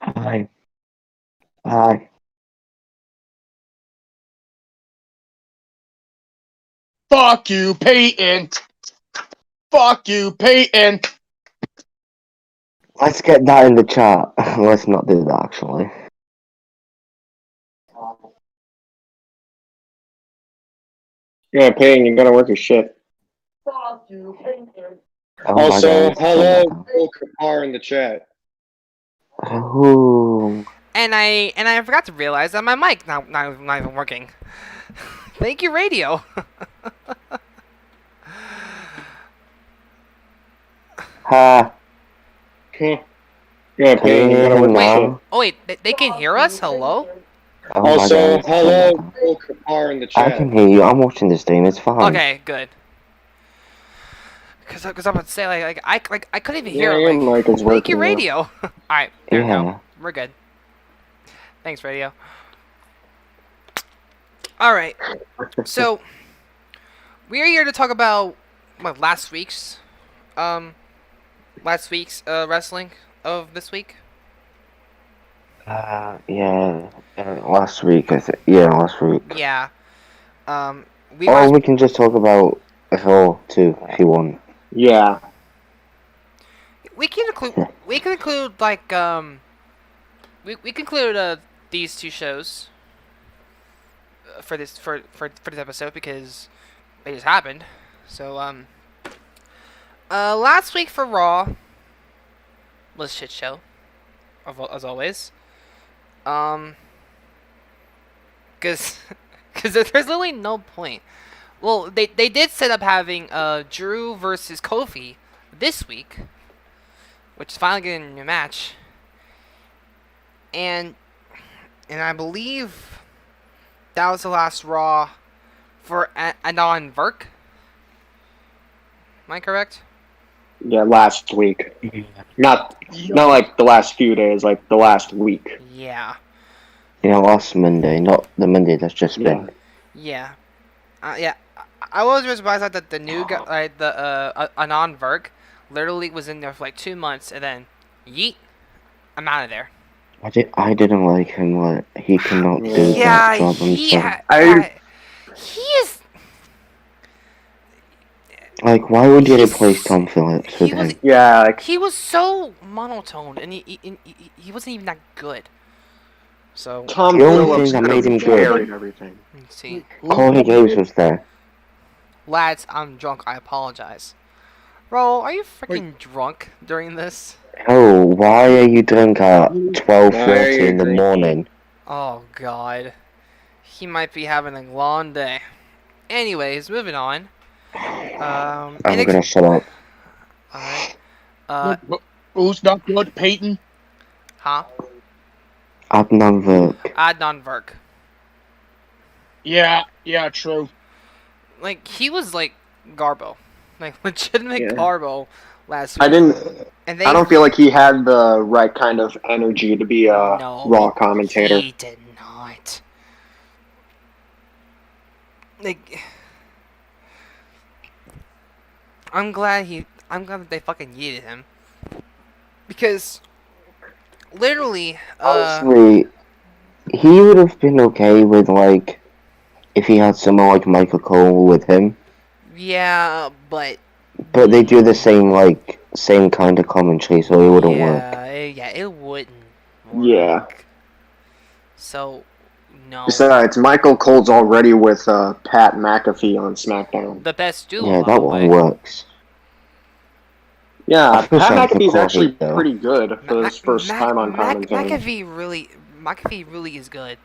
Hi. Hi. Fuck you, Peyton. Fuck you, Peyton. Let's get that in the chat. Let's not do that, actually. Yeah, Payne, you gotta work your shit. Fuck you, Peyton. Oh my Also, god, I need to turn hello, that down. Bill Kapar in the chat. Ooh. And I forgot to realize that my mic not even working. Thank you, radio. Ha. Yeah, Payne, you gotta work your Wait, shit. No. oh wait, they can hear us? Hello? Oh my god, I Also, need to turn that hello, down. Bill Kapar in the I chat. can hear you. I'm watching the stream. It's fine. Okay, good. Cause I'm about to say I couldn't even Yeah, hear your him. mic is Thank you, working now. radio. All right, there we go. Yeah. We're good. Thanks, radio. All right. So we are here to talk about last week's wrestling of this week. Yeah. Last week, I think. Yeah, last week. Yeah. We Or were we can just talk about Raw too, if you want. Yeah. we can include like we conclude these two shows for this episode because they just happened. So last week for Raw was a shit show, as always. Cause there's literally no point. Well, they did set up having Drew versus Kofi this week, which is finally getting a match. And I believe that was the last Raw for Anon Verk. Am I correct? Yeah, last week. Not like the last few days, like the last week. Yeah. Yeah, last Monday, not the Monday that's just been. Yeah. Yeah. I was surprised that the new guy, Anon Verk, literally was in there for like 2 months, and then, yeet, I'm out of there. I didn't like him. Like, he cannot do that job himself. He is. Like, why would you replace Tom Phillips with him? Yeah, like, He was so monotone, and he wasn't even that good. So Tom The only Phillips thing that could made him have good- carried everything. let's see, Corey Graves was there. lads, I'm drunk. I apologize. Bro, are you freaking drunk during this? Oh, why are you drunk at 12:30 in the drinking? morning? Oh God, he might be having a long day. Anyways, moving on. I'm gonna shut up. Alright. Who's not good, Peyton? Huh? Adnan Verk. Adnan Verk. Yeah, true. Like, he was like Garbo. Like, legitimate Yeah. Garbo last week. I don't feel like he had the right kind of energy to be a Raw commentator. He did not. Like, I'm glad that they fucking yeeted him. Because, literally, Honestly, he would have been okay with, like, if he had someone like Michael Cole with him. yeah, but But they do the same kind of commentary, so it wouldn't work. Yeah, it wouldn't work. Yeah. So, no. Besides, Michael Cole's already with Pat McAfee on SmackDown. The best duo, Yeah, by that the one way. works. Yeah, I feel Pat sorry for McAfee's Corey, actually though. pretty good for his first time on commentary. McAfee really is good.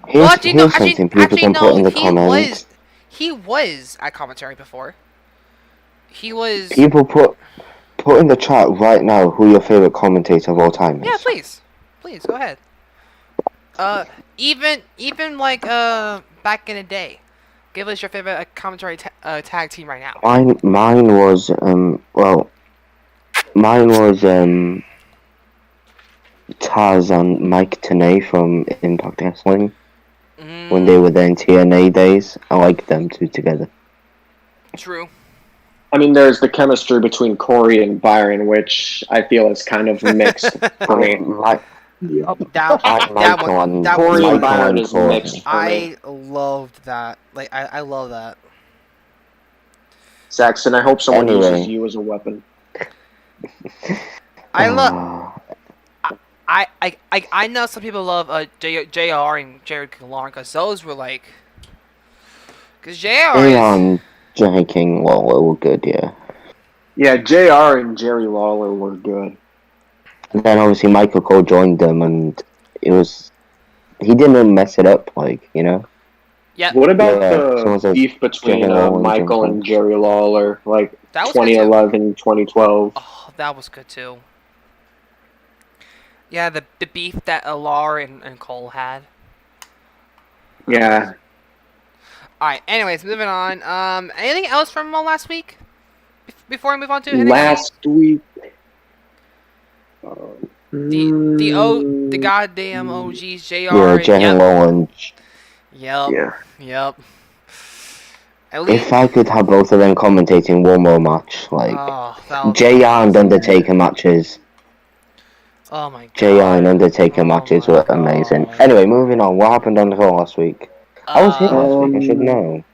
Here's something people can put in the comments. He was at commentary before. He was. People put in the chat right now who your favorite commentator of all time is. Yeah, please, go ahead. Even like back in the day, give us your favorite commentary tag team right now. Mine was Taz and Mike Tenay from Impact Wrestling when they were there in TNA days. I like them two together. True. I mean, there's the chemistry between Corey and Byron, which I feel is kind of mixed for me. Corey and Byron is mixed for me. I loved that. Like, I love that. Saxon, I hope someone Anyway. uses you as a weapon. I love. I know some people love JR and Jared Lauren because those were like. Because JR is. Jerry King Lawler were good, yeah. Yeah, JR and Jerry Lawler were good. And then obviously Michael Cole joined them, and it was. He didn't mess it up, like, you know? Yeah. What about the beef between Michael and Jerry Lawler, like 2011, 2012? Oh, that was good too. Yeah, the beef that Alar and Cole had. Yeah. Alright, anyways, moving on. Anything else from last week? Before we move on to NXT? Last week. The goddamn OGs, JR. Yeah, Jerry Lawler. Yep. Yeah. Yep. If I could have both of them commentating one more match, like JR and Undertaker matches. Oh my god. JR and Undertaker matches were amazing. Anyway, moving on. What happened on the Raw last week? I was here last week. I should know.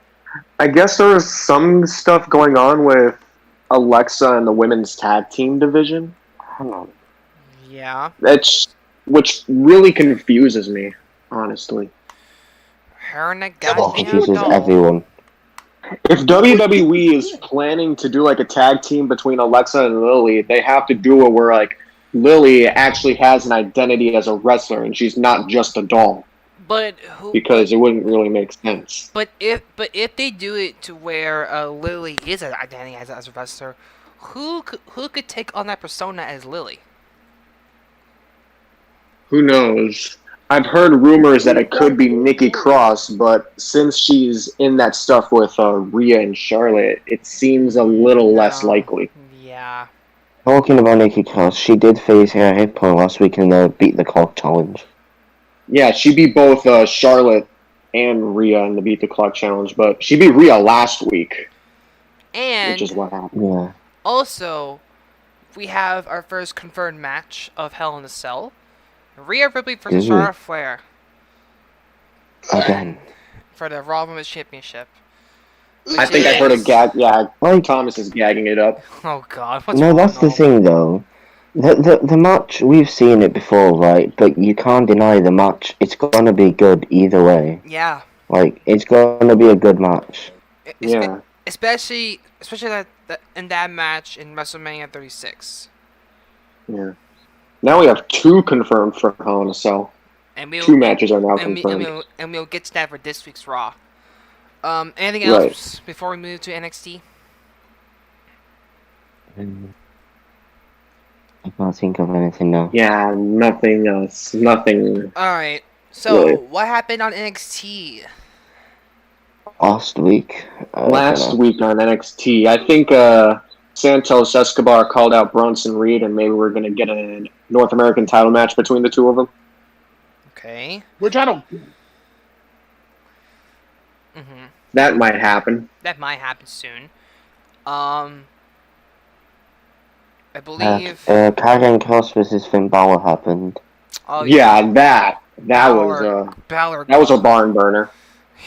I guess there was some stuff going on with Alexa and the women's tag team division. Hang on. Yeah. Which really confuses me, honestly. Her and a Confuses everyone. If WWE is planning to do like a tag team between Alexa and Lily, they have to do it where like Lily actually has an identity as a wrestler and she's not just a doll. Because it wouldn't really make sense. But if they do it to where Lily is an identity as a wrestler, who could take on that persona as Lily? Who knows? I've heard rumors that it could be Nikki Cross, but since she's in that stuff with Rhea and Charlotte, it seems a little less likely. Yeah. Talking about Nikki Cross, she did face her Hippo last week in the Beat the Clock challenge. Yeah, she beat both Charlotte and Rhea in the Beat the Clock challenge, but she beat Rhea last week. And which is what happened. Yeah. Also, we have our first confirmed match of Hell in a Cell. Rhea Ripley versus Charlotte Flair. Again. For the Raw Women's Championship. I think I heard a gag. Yeah, Thomas is gagging it up. Oh God! That's the thing, though. The match, we've seen it before, right? But you can't deny the match. It's gonna be good either way. Yeah. Like, it's gonna be a good match. Yeah. Especially that in that match in WrestleMania 36. Yeah. Now we have 2 confirmed for Hell in a Cell. And 2 matches are now confirmed. And we'll get to that for this week's Raw. Anything else before we move to NXT? I can't think of anything now. Yeah, nothing else. Nothing. Alright, so what happened on NXT? Last week. Last week on NXT. I think Santos Escobar called out Bronson Reed, and maybe we're going to get a North American title match between the 2 of them. Okay. Which I don't... Mm-hmm. That might happen. That might happen soon. I believe... Karrion Kross versus Finn Balor happened. Oh, yeah, that was a barn burner.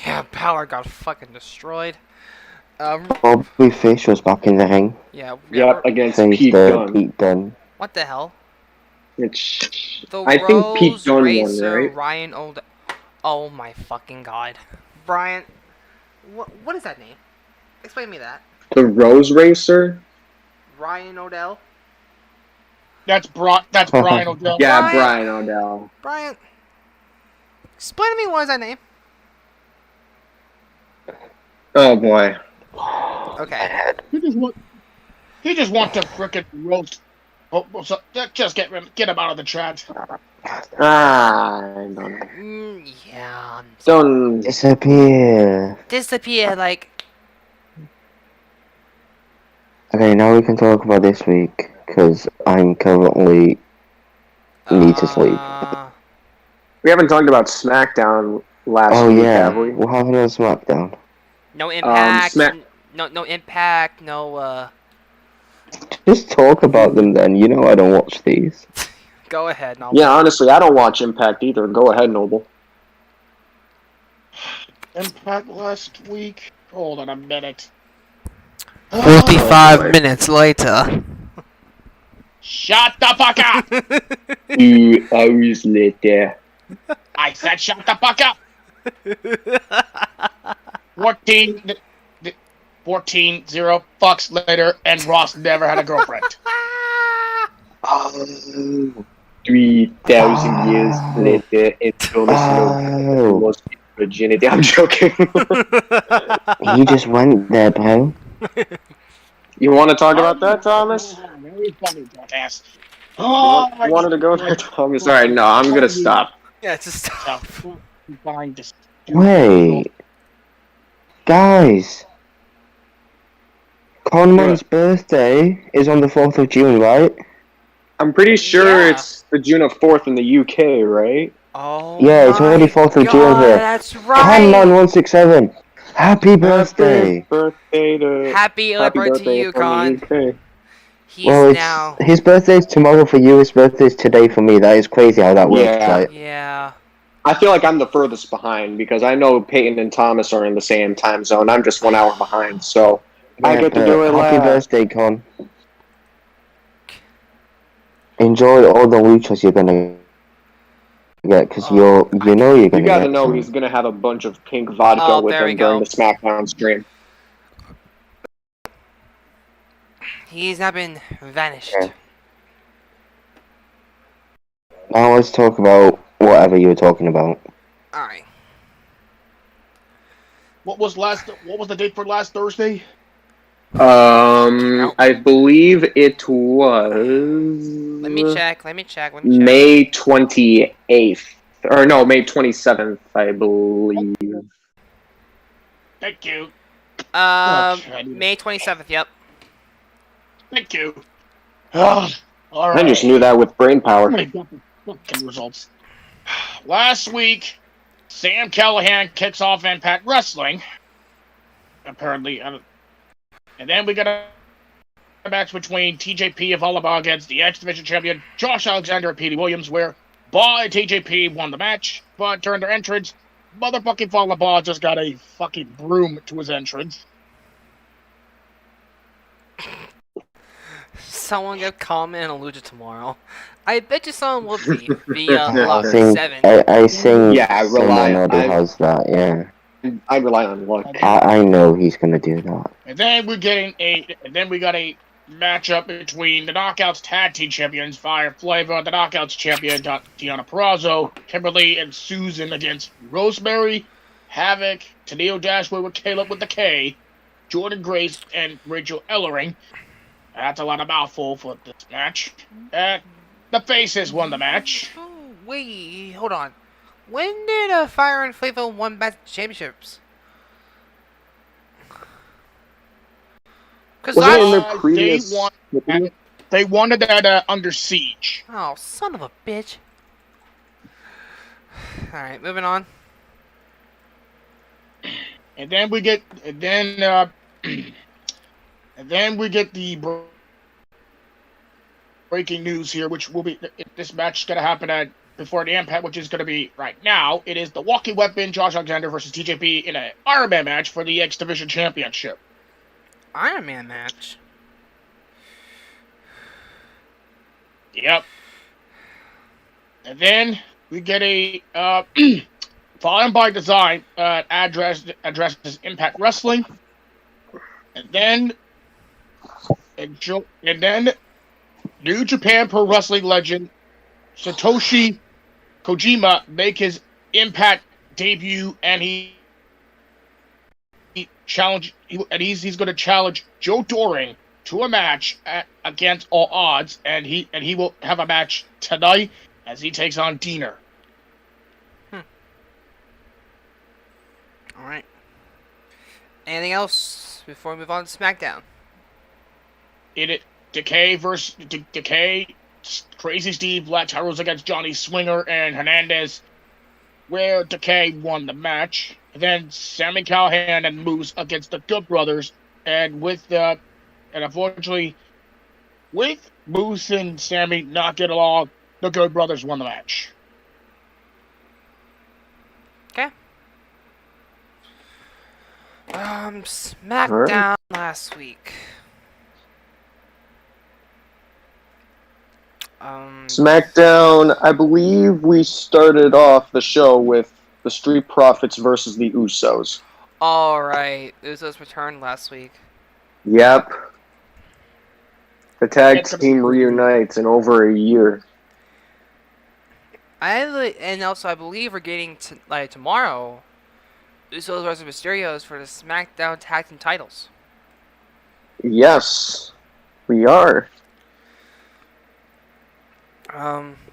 Yeah, Balor got fucking destroyed. Bobby Fish was back in the ring. Yeah. Yep, against Pete Dunne. What the hell? I think Pete Dunne won, right? Ryan Old. Oh my fucking god, Brian. What is that name? Explain to me that. The Rose Racer. Ryan Odell. That's Brian Odell. Yeah, Brian Odell. Brian, explain to me what is that name? Oh boy. Okay. He just want to frickin' roast. Just get him out of the chat. I don't know. Yeah. Don't disappear. Like. Okay, now we can talk about this week because I'm currently need to sleep. We haven't talked about SmackDown last week, have we? What happened on SmackDown? No Impact. No Impact, no. Just talk about them then. You know I don't watch these. Go ahead, Noble. Yeah, honestly, I don't watch Impact either. Go ahead, Noble. Impact last week. Hold on a minute. 45 boy. minutes later. Shut the fuck up! 2 hours later. I said shut the fuck up! 0 fucks later, and Ross never had a girlfriend. Oh. 3,000 years later, and Thomas Noble lost his virginity. I'm joking. You just went there, bro. You want to talk about that, Thomas? Very funny, jackass. You wanted to go there, Thomas? Alright, no, I'm gonna stop. Yeah, just stop. Find this. Wait. Guys. Conman's birthday is on the 4th of June, right? I'm pretty sure Yeah. it's the June 4th in the UK, right? Oh. Yeah, it's already my 4th of June God, here. That's right. Conman 167. Happy birthday. Happy birthday to... Happy birthday to you, from Con. the UK. He's Well, now. his birthday's tomorrow for you, his birthday's today for me. That is crazy how that works, Yeah. right? Yeah. I feel like I'm the furthest behind because I know Peyton and Thomas are in the same time zone. I'm just 1 hour behind, so I Yeah, get to but do it happy last. birthday, Con. Enjoy all the luchas you're gonna get, because you're gonna You get gotta know some. he's gonna have a bunch of pink vodka Oh, with there we him during go. the SmackDown stream. He's now been vanished. Yeah. Now let's talk about whatever you were talking about. Alright. What was the date for last Thursday? I believe it was Let me check. May 28th. Or no, May 27th, I believe. Thank you. May 27th, yep. Thank you. All right. I just knew that with brain power. I'm gonna get the fucking results. Last week, Sam Callahan kicks off Impact Wrestling. Apparently, and then we got a match between TJP of Alabama against the X Division champion Josh Alexander and Petey Williams, where Baugh and TJP won the match, but during their entrance, motherfucking Fallah Baugh just got a fucking broom to his entrance. Someone get comment on Lucha tomorrow. I bet you someone will be via I Lock think 7. I think Yeah, I someone rely- already I- has that. Yeah, I rely on luck. I know he's gonna do that. And then we got a matchup between the Knockouts Tag Team Champions, Fire Flavor, the Knockouts Champion, Deonna Purrazzo, Kimberly and Susan against Rosemary, Havoc, Tenille Dashwood with Caleb with the K, Jordan Grace, and Rachel Ellering. That's a lot of mouthful for this match. The Faces won the match. Oh, wait, hold on. When did Fire and Flavor won back championships? Because Was it in I... their previous... They wanted that Under Siege. Oh, son of a bitch. Alright, moving on. And then we get the breaking news here, which will be this match is going to happen before the Impact, which is going to be right now. It is the Walking Weapon, Josh Alexander versus TJP in an Iron Man match for the X Division Championship. Iron Man match? Yep. And then we get a Fallen by Design addresses Impact Wrestling. And then New Japan Pro Wrestling legend Satoshi Kojima make his Impact debut, and he's going to challenge Joe Doring to a match against all odds, and he will have a match tonight as he takes on Diener. All right. Anything else before we move on to SmackDown? Decay versus Decay, Crazy Steve, Black Tyros against Johnny Swinger and Hernandez, where Decay won the match. And then Sammy Callahan and Moose against the Good Brothers, and unfortunately, with Moose and Sammy not getting along, the Good Brothers won the match. Okay. SmackDown last week. SmackDown, I believe we started off the show with the Street Profits versus the Usos. Alright, Usos returned last week. Yep. The tag team reunites in over a year. And also, I believe we're getting tomorrow, Usos versus Mysterios for the SmackDown Tag Team titles. Yes, we are.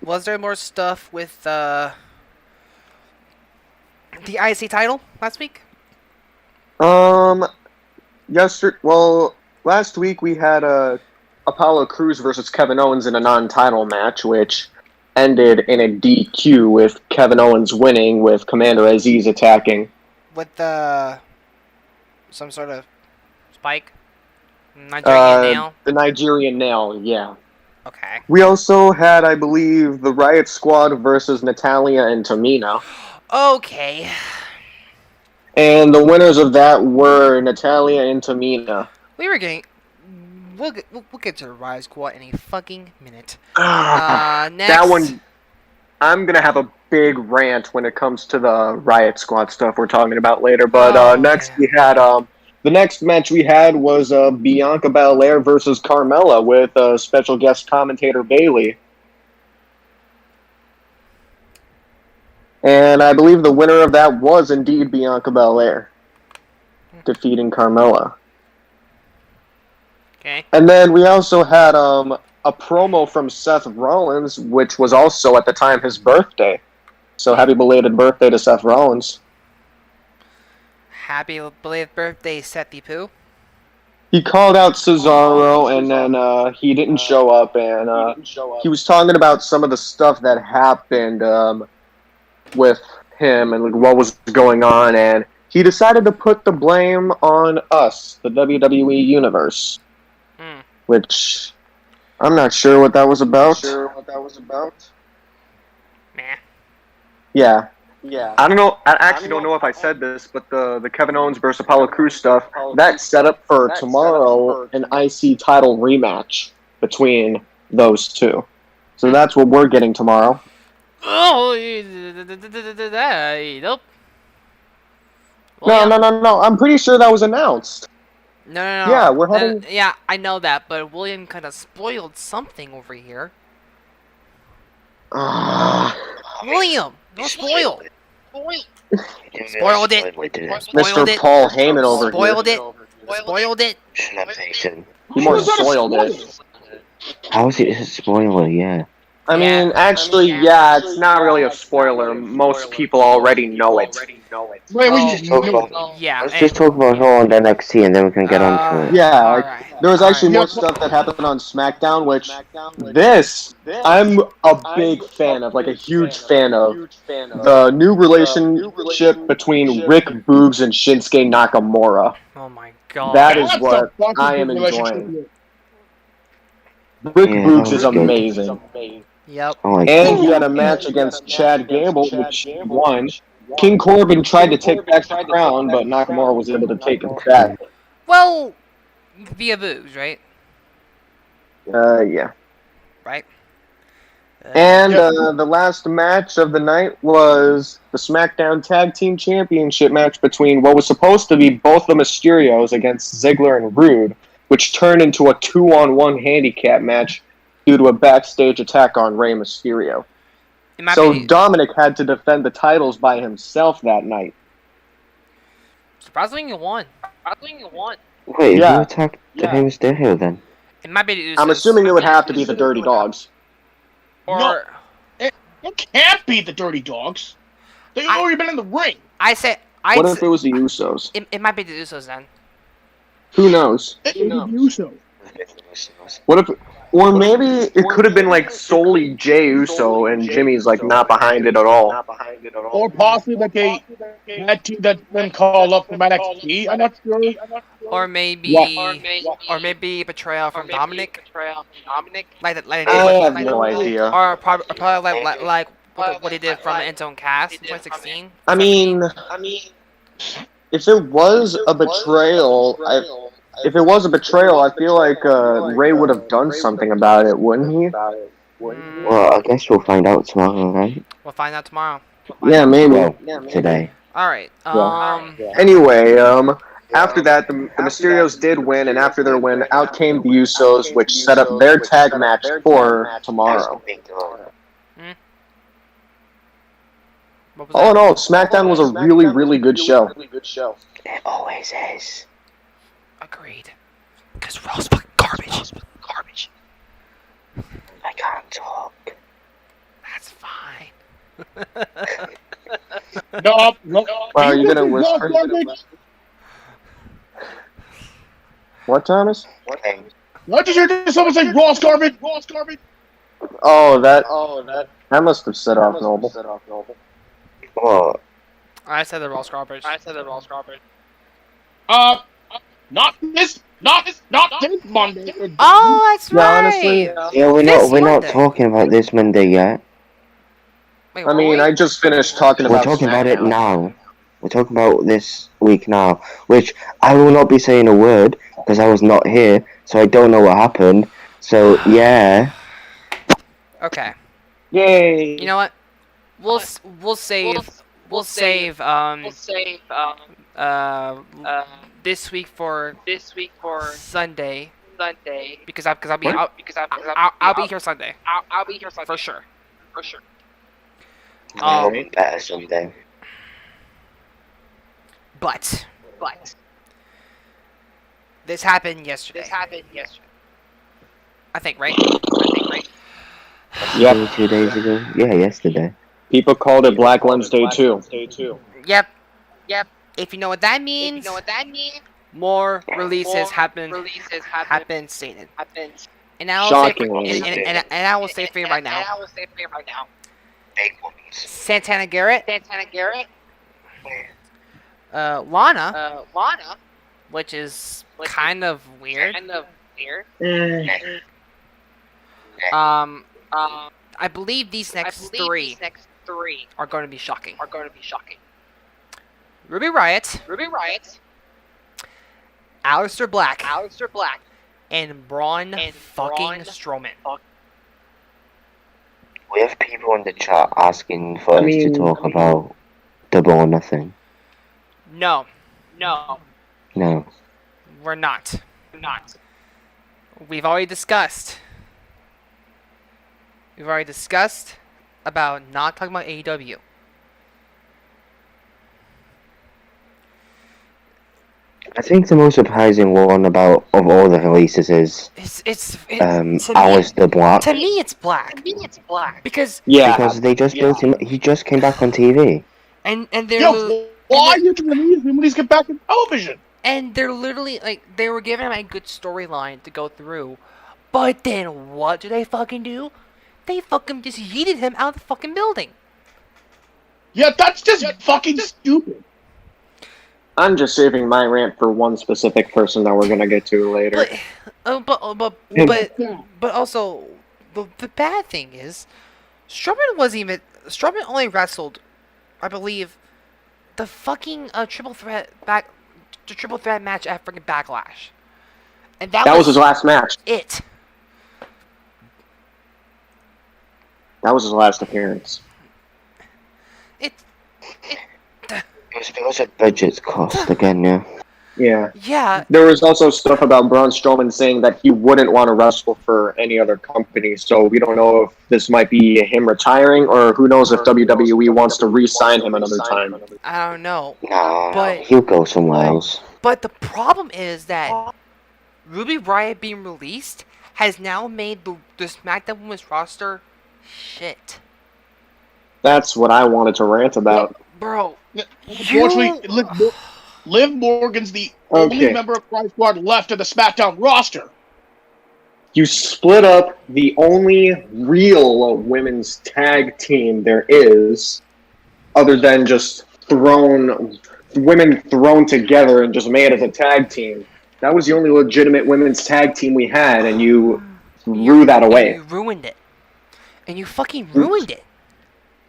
Was there more stuff with the IC title last week? Last week we had Apollo Crews versus Kevin Owens in a non-title match, which ended in a DQ with Kevin Owens winning with Commander Aziz attacking. With some sort of spike? Nigerian nail? The Nigerian nail, yeah. Okay. We also had, I believe, the Riot Squad versus Natalya and Tamina. Okay. And the winners of that were Natalya and Tamina. We'll get to the Riot Squad in a fucking minute. Next. That one, I'm gonna have a big rant when it comes to the Riot Squad stuff we're talking about later. But next we had the next match we had was Bianca Belair versus Carmella with special guest commentator Bayley. And I believe the winner of that was indeed Bianca Belair, defeating Carmella. Okay. And then we also had a promo from Seth Rollins, which was also at the time his birthday. So happy belated birthday to Seth Rollins. Happy belated birthday, Sethy Poo. He called out Cesaro, and then he didn't show up, and he was talking about some of the stuff that happened with him and what was going on, and he decided to put the blame on us, the WWE Universe, which I'm not sure what that was about. Meh. Yeah. I don't know. I actually don't know if I said this, but the Kevin Owens versus Apollo Crews stuff, that's set up for tomorrow, an IC title rematch between those two. So that's what we're getting tomorrow. Oh, nope. No. I'm pretty sure that was announced. No. Yeah, we're having... Yeah, I know that, but William kind of spoiled something over here. William, don't spoil. Spoiled it. Mr. Paul Heyman over here. Spoiled it. He more spoiled it. How is it a spoiler? Yeah. I mean, actually, yeah, it's not really a spoiler. Most people already know it. Wait, Let's just talk about Yeah. let's just talk about Raw and NXT, and then we can get on to it. Yeah, there was actually more stuff that happened on SmackDown, which I'm a big fan of, like a huge fan of. The new relationship between Rick Boogs and Shinsuke Nakamura. Oh my god. That is what I am enjoying. Rick Boogs is amazing. Yep. And he had a match against Chad Gable, which won. King Corbin tried to take back the crown, but Nakamura was able to take it back. Well, via Boogs, right? Yeah. Right. And the last match of the night was the SmackDown Tag Team Championship match between what was supposed to be both the Mysterios against Ziggler and Rude, which turned into a 2-on-1 handicap match due to a backstage attack on Rey Mysterio. So Dominic had to defend the titles by himself that night. Surprisingly, you won. Wait, who attacked Rey Mysterio then? It might be the Usos. I'm assuming it would have to be the Dirty Dogs. No, it can't be the Dirty Dogs. They've already been in the ring. What if it was the Usos? It might be the Usos then. Who knows? Usos. What Or maybe it could have been like solely Jey Uso and Jimmy's like not behind it at all. Or possibly like a bad team that's been called up from NXT. I'm not sure. Or maybe betrayal from Dominic. Like I have no idea. Or probably like what he did from Enzo and Cass in 2016. I mean, if it was a betrayal, I feel like Ray would have done something about it, wouldn't he? Well, I guess we'll find out tomorrow, right? We'll find out tomorrow. Yeah, maybe. Well, today. All right. Anyway, after that, the Mysterios did win, and after their win, out came the Usos, which set up their tag match for tomorrow. What was All in that? all, SmackDown was a really, really good show. It always is. Agreed. Because Raw's fucking garbage. I can't talk. That's fine. No. Are you gonna whisper? What, Thomas? Okay. What did you hear someone say? Raw's garbage. Oh, that must have set off Noble. Well, I said the Raw's garbage. Not this Monday. Oh, that's Yeah, right. honestly, yeah, we're not Monday. talking about this Monday yet. Wait, I mean, I just finished talking We're about talking about it SmackDown. now. We're talking about this week now, which I will not be saying a word because I was not here, so I don't know what happened. So yeah, Okay. Yay! You know what? We'll save this week for Sunday because I'll be here Sunday for sure. I hope better someday. But this happened yesterday. I think, right? Yep. 2 days ago. Yeah, yesterday. People called it Black Wednesday too. Yep. If you know what that means, more releases have been stated. And I will Shockingly. say, and I will say for you right now, Santana Garrett, Lana, which is kind of weird. I believe these next three are going to be shocking. Ruby Riott, Aleister Black, and Braun fucking Strowman. We have people in the chat asking for us to talk about Double or Nothing. No, No. we're not. We've already discussed about not talking about AEW. I think the most surprising one of all the releases is Aleister Black. To me, it's Black. Because Because they just built him. He just came back on TV. and they're Yo, why you release him when he's get back in television? and they're literally like they were giving him a good storyline to go through, but then what do? They fucking just yeeted him out of the fucking building. Yeah, that's just fucking stupid. I'm just saving my rant for one specific person that we're gonna get to later. But also the bad thing is, Strowman only wrestled, I believe, the fucking triple threat match at freaking Backlash, and that was his last match. It. That was his last appearance. It was because of budget cost again, yeah. Yeah. Yeah. There was also stuff about Braun Strowman saying that he wouldn't want to wrestle for any other company, so we don't know if this might be him retiring, or who knows if WWE wants to re-sign him another time. I don't know. Nah, But- he'll go somewhere else. But the problem is that Ruby Riott being released has now made the SmackDown Women's roster shit. That's what I wanted to rant about. Bro, Unfortunately, Liv Morgan's the only member of Pride Squad left of the SmackDown roster. you split up the only real women's tag team there is, other than just women thrown together and just made as a tag team. That was the only legitimate women's tag team we had, and you threw that away. You ruined it. And you fucking ruined it.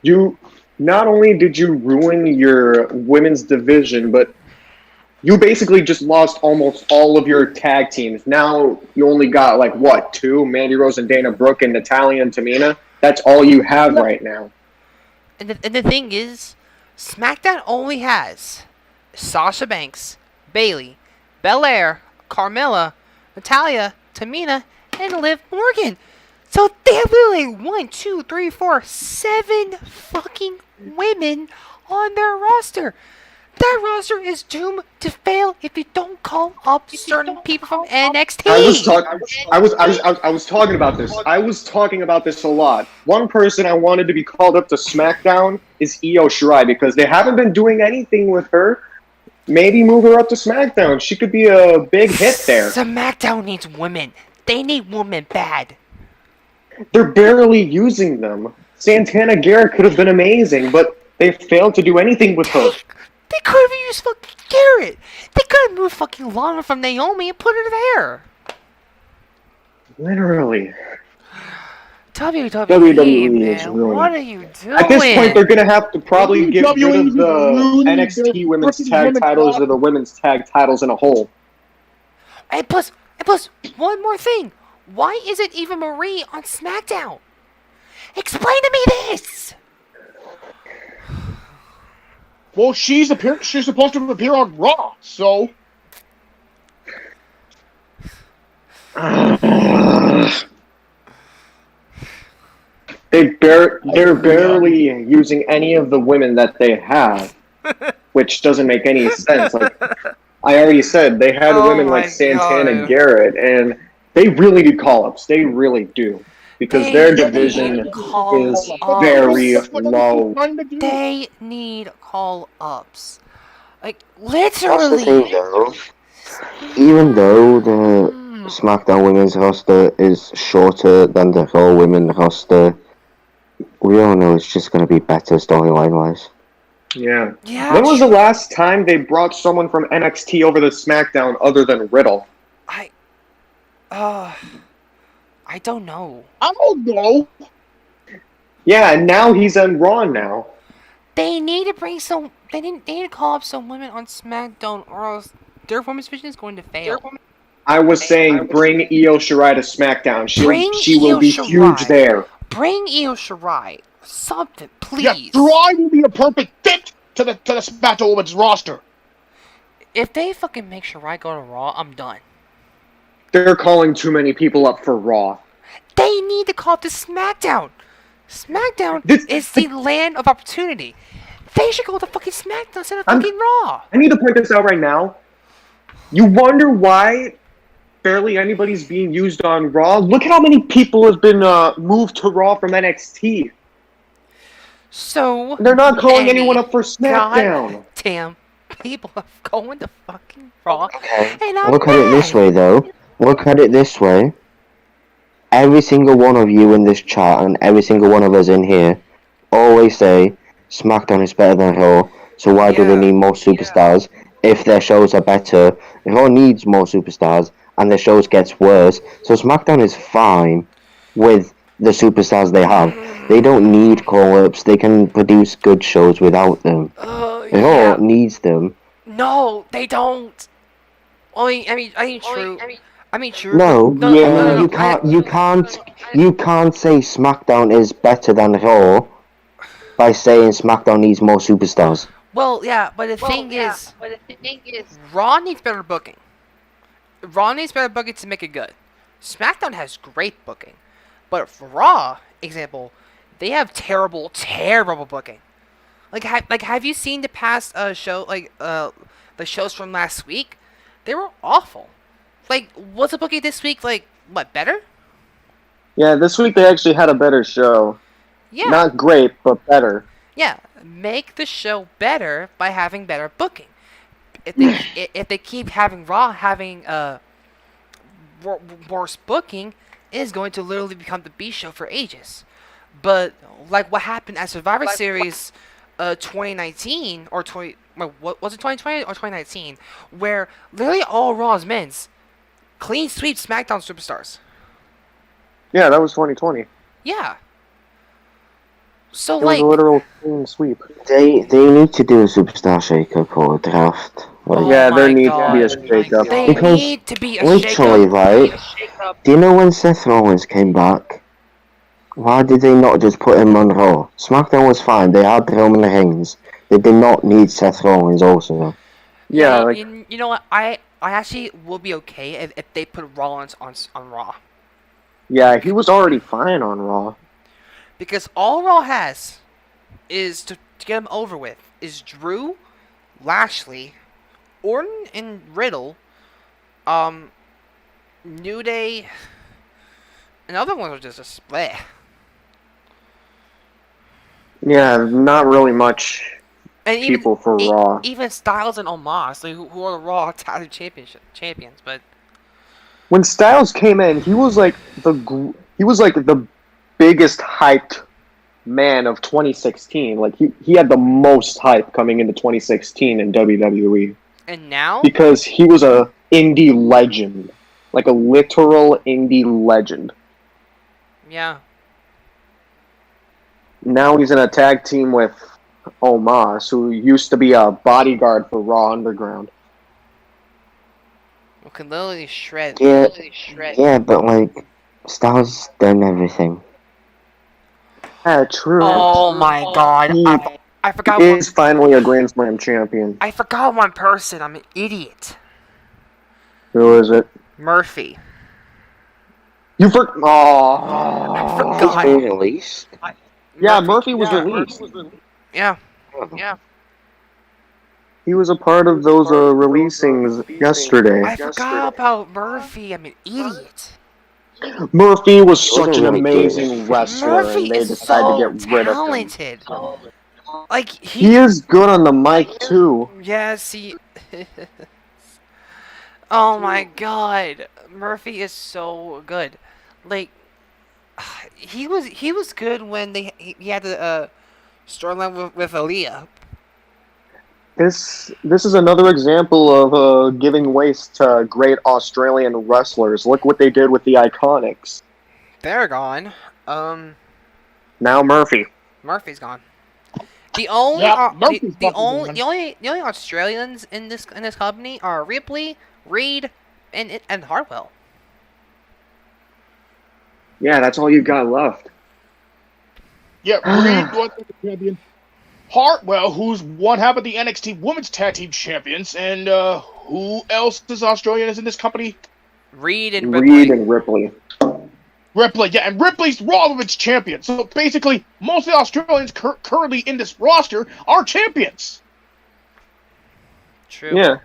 You not only did you ruin your women's division, but you basically just lost almost all of your tag teams. Now you only got like what, 2? Mandy Rose and Dana Brooke and Natalya and Tamina. That's all you have right now. And the thing is, SmackDown only has Sasha Banks, Bayley, Belair, Carmella, Natalya, Tamina, and Liv Morgan. So they have literally 1, 2, 3, 4, 7 fucking women on their roster. That roster is doomed to fail if you don't call up certain people from NXT. I was talking about this. I was talking about this a lot. One person I wanted to be called up to SmackDown is Io Shirai because they haven't been doing anything with her. Maybe move her up to SmackDown. She could be a big hit there. SmackDown needs women. They need women bad. They're barely using them. Santana Garrett could have been amazing, but they failed to do anything with her. They could have used fucking Garrett. They could have moved fucking Lana from Naomi and put her there. Literally. WWE, man, is ruined. what are you doing? At this point, they're going to have to probably get rid of the NXT women's tag titles or the women's tag titles in a whole. And plus, one more thing. Why isn't Eva Marie on SmackDown? Explain to me this! Well, she's supposed to appear on Raw, so... They're barely using any of the women that they have, which doesn't make any sense. Like I already said, they had women like Santana Garrett, and they really need call-ups. They really do. Because their division is very low. They need call-ups. Like, That's the literally. thing, though. Even though the SmackDown women's roster is shorter than the Raw women's roster, we all know it's just going to be better storyline-wise. Yeah. Yeah. When was the last time they brought someone from NXT over to SmackDown other than Riddle? I don't know. I don't know. Yeah, and now he's on Raw now. They need to bring some. They need to call up some women on SmackDown, or else their women's division is going to fail. I was saying bring Io Shirai to SmackDown. She will be huge there. Bring Io Shirai. Something, please. Yeah, Shirai will be a perfect fit to the SmackDown Women's roster. If they fucking make Shirai go to Raw, I'm done. They're calling too many people up for Raw. They need to call up to SmackDown. SmackDown is the land of opportunity. They should go to fucking SmackDown instead of fucking Raw. I need to point this out right now. You wonder why barely anybody's being used on Raw? Look at how many people have been moved to Raw from NXT. So they're not calling anyone up for SmackDown. God damn, people are going to fucking Raw. Okay. And I'm Look at it this way, though. Look at it this way. Every single one of you in this chat and every single one of us in here always say SmackDown is better than Raw, so why do they need more superstars if their shows are better? Raw needs more superstars and their shows gets worse, so SmackDown is fine with the superstars they have. They don't need call-ups, they can produce good shows without them. Raw needs them. No, they don't. I mean, true. No, you can't say SmackDown is better than Raw by saying SmackDown needs more superstars. Well, yeah, but the thing is, Raw needs better booking. Raw needs better booking to make it good. SmackDown has great booking, but for Raw, example, they have terrible booking. Like have you seen the past show, like the shows from last week? They were awful. Like, was the booking this week, like, what, better? Yeah, this week they actually had a better show. Yeah. Not great, but better. Yeah, make the show better by having better booking. If they keep having Raw having worse booking, is going to literally become the B show for ages. But like what happened at Survivor Series 2019 or 20 what was it 2020 or 2019 where literally all Raw's men's clean sweep SmackDown superstars. Yeah, that was 2020. Yeah. So It was like a literal clean sweep. They need to do a superstar shakeup or a draft. Like, Oh Yeah, there my needs to be a God. shakeup. They Because need to be a literally, shakeup. right? Do you know when Seth Rollins came back? Why did they not just put him on Raw? SmackDown was fine. They had Roman Reigns. They did not need Seth Rollins also. Yeah, Yeah, like you know what? I actually will be okay if they put Rollins on Raw. yeah, he was already fine on Raw. Because all Raw has is to get him over with is Drew, Lashley, Orton, and Riddle, New Day, and other ones are just bleh. Yeah, not really much And people for Raw. even Styles and Omos, like, who are the Raw Tag Team champions, but When Styles came in, he was like the biggest hyped man of 2016. Like he had the most hype coming into 2016 in WWE and now because he was a indie legend, like a literal indie legend. yeah. Now he's in a tag team with Omos, who used to be a bodyguard for Raw Underground. We can literally shred. Yeah, yeah, but like, Styles done everything. Yeah, true. Oh my God! He I forgot one. is finally a Grand Slam champion. I forgot one person. I'm an idiot. Who is it? Murphy. You for I oh. He's forgot. been released. Yeah, Murphy was released. Yeah. He was a part of those releasings yesterday. I forgot about Murphy. I'm an idiot. Murphy was He such wasn't an really amazing good. wrestler, Murphy and they is decided so to get rid of him. talented. Like He is good on the mic too. Yeah. See. Oh my God, Murphy is so good. Like, he was good when he had the storyline with Aaliyah. This is another example of giving waste to great Australian wrestlers. Look what they did with the Iconics. They're gone. Now Murphy. Murphy's gone. The only Yeah, Murphy's the fucking only Australians in this company are Ripley, Reed, and Hartwell. Yeah, that's all you got left. Yeah, Reed was the champion. Hartwell, who's won half of the NXT Women's Tag Team Champions, and who else is Australian is in this company? Reed and Ripley. Reed and Ripley. Ripley, yeah, and Ripley's Raw Women's champion. So basically, most of the Australians currently in this roster are champions. True. Yeah.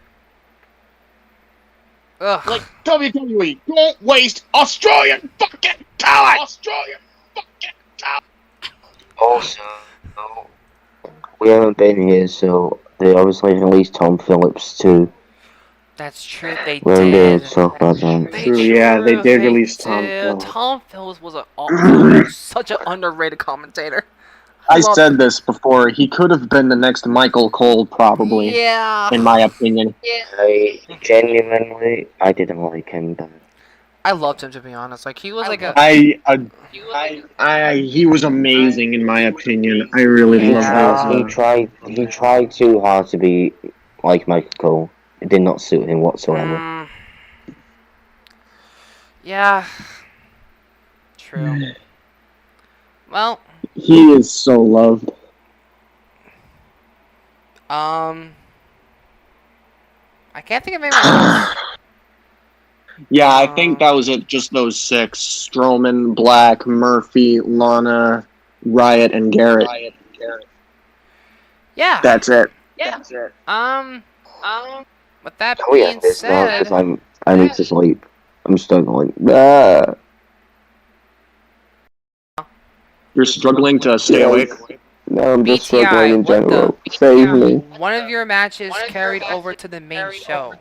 Ugh. Like WWE, don't waste Australian fucking talent. Australian fucking talent. Also, we haven't been here, so they obviously released Tom Phillips too. That's true. They We're going to did. talk about that. True, yeah, they did release Tom Phillips. Tom Phillips was such an underrated commentator. I love- said this before. He could have been the next Michael Cole, probably, Yeah. in my opinion. I genuinely, I didn't like him. But I loved him, to be honest. Like, he was like a. He was amazing in my opinion. I really Yeah. loved him. he tried too hard to be like Michael Cole. It did not suit him whatsoever. Yeah. True. Well, He is so loved. I can't think of anyone else. Yeah, I think that was it. Just those six: Strowman, Black, Murphy, Lana, Riot, and Garrett. Yeah. That's it. With that Oh yeah, being it's not said, because I need to sleep. I'm struggling. Ah. You're struggling to stay awake. No, I'm just BTI, struggling in what the- general. Save me. one of your matches carried over to the main show.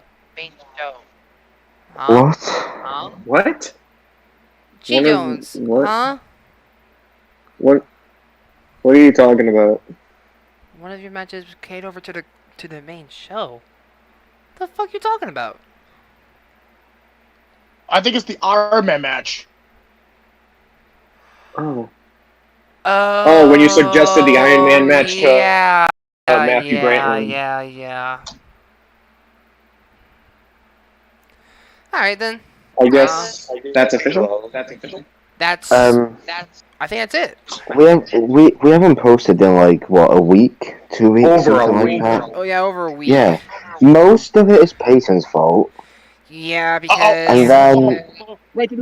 Huh? What? What? G One of- Jones, what? huh? What are you talking about? One of your matches carried over to the main show. The fuck you talking about? I think it's the Iron Man match. Oh. Oh, when you suggested the Iron Man match to yeah, Matthew yeah, Brantley. yeah. All right then. I guess that's official. That's. Um, I think that's it. we haven't posted in like what, a week, 2 weeks, Over a something week. like that. Oh yeah, over a week. Yeah, most of it is Peyton's fault, Yeah, and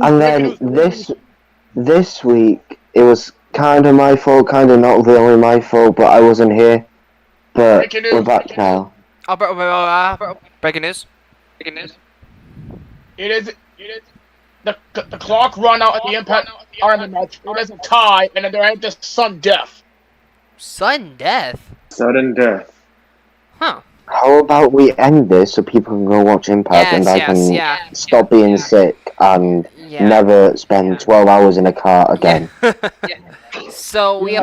because then this week it was kind of my fault, kind of not really my fault, but I wasn't here. But Breaking news. we're back now. breaking news. It is the clock run out at the Impact Iron Man match. It is a tie, and then they're at the sudden death. Sudden death. Sudden death. Huh. How about we end this so people can go watch Impact and I can stop being sick and Yeah. never spend 12 hours in a car again. So we Yeah.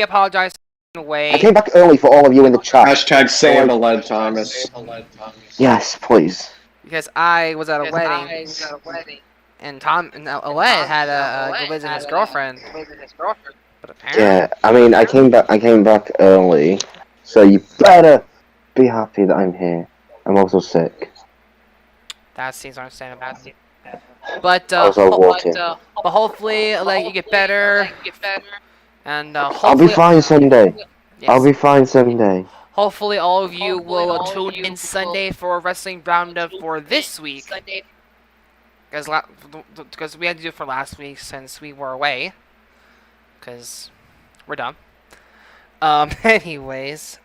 apologize in a I way. came back early for all of you in the chat. Hashtag Sam Aled Thomas. Yes, please. Because I was at a wedding, and Tom and Aled had to go visit his girlfriend. But apparently, Yeah, I mean, I came back early, so you better be happy that I'm here. I'm also sick. that seems understandable. But I was all walking. but hopefully, like, you get better, and I'll hopefully, be fine someday. yes, I'll be fine someday. hopefully all of you will tune in Sunday for Wrestling Roundup for this week. Because we had to do it for last week since we were away. Because we're dumb. Anyways,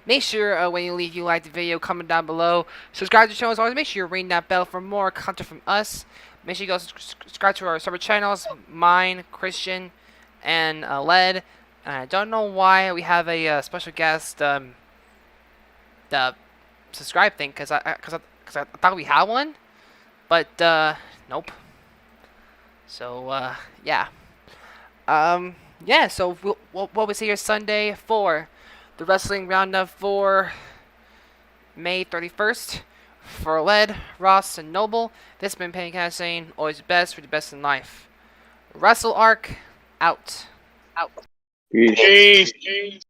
make sure when you leave, you like the video, comment down below, subscribe to the channel as always. Make sure you ring that bell for more content from us. Make sure you go subscribe to our separate channels, mine, Christian, and Led. I don't know why we have a special guest the subscribe thing, because I thought we had one, but nope. So yeah. Yeah, so we'll see you Sunday for the Wrestling Roundup for May 31st. For Led, Ross, and Noble, this has been Pennycast saying, always the best for the best in life. Wrestle Arc, out. Peace. Jeez.